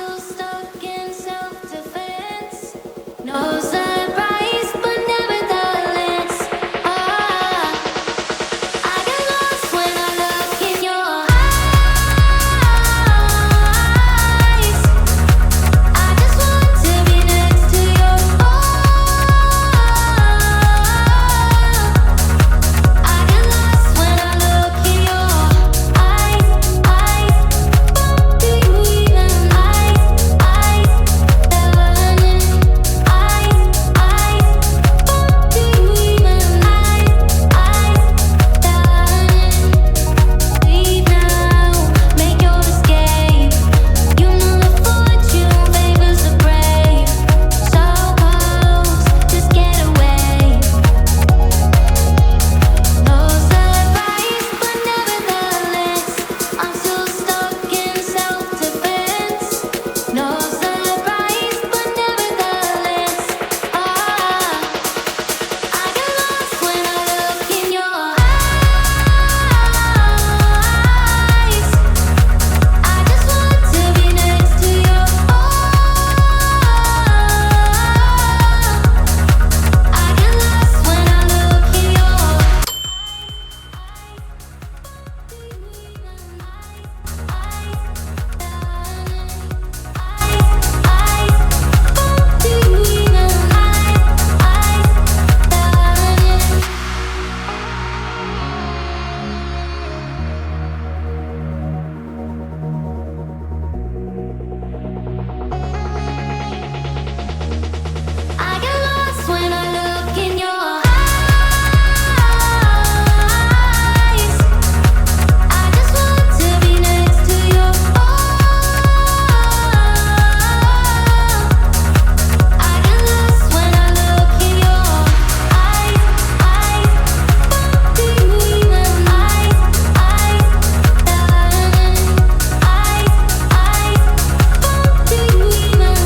still stuck in self-defense. No surprise, but nevertheless, I get lost when I look in your eyes. I just want to be next to your I get lost when I look in your eyes. Do you even leave now, make your escape. You know the fortune favors the brave. So close, just get away. No surprise, but nevertheless, I'm still stuck in self-defense. No surprise, but nevertheless, I get lost when I look in your eyes. I just want to be next to your I get lost when I look in your I get lost when I look in your eyes. I just want to be next to your I get lost when I look in your do you even do you even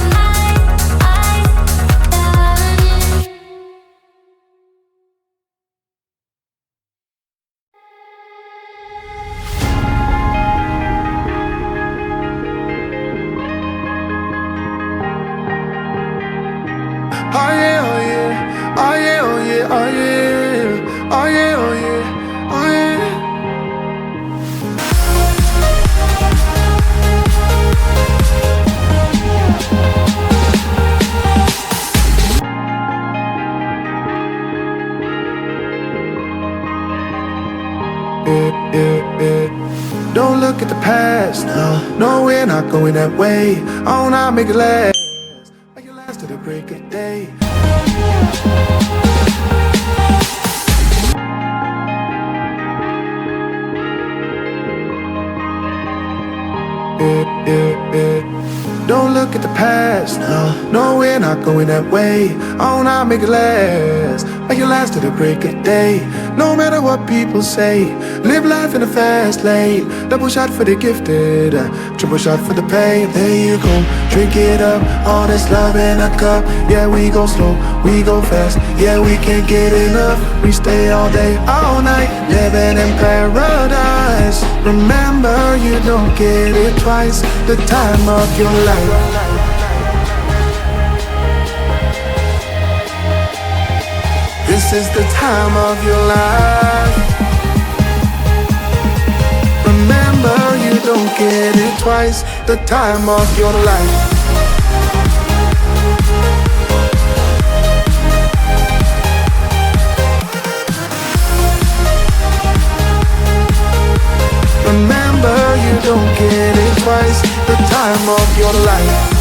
Oh yeah, oh yeah, oh yeah, oh yeah, oh yeah, oh yeah, oh yeah, oh yeah. Don't look at the past, no, we're not going that way. Oh, now make it last, make it last to the break of day. Don't look at the past, no, we're not going that way. Oh, now make it last to the break of day. No matter what people say, live life in a fast lane. Double shot for the gifted, triple shot for the pain. There you go, drink it up, all this love in a cup. Yeah, we go slow, we go fast. Yeah, we can't get enough. We stay all day, all night, living in paradise. Remember, you don't get it twice. The time of your life. This is the time of your life. Remember, you don't get it twice. The time of your life. Remember, you don't get it twice. The time of your life.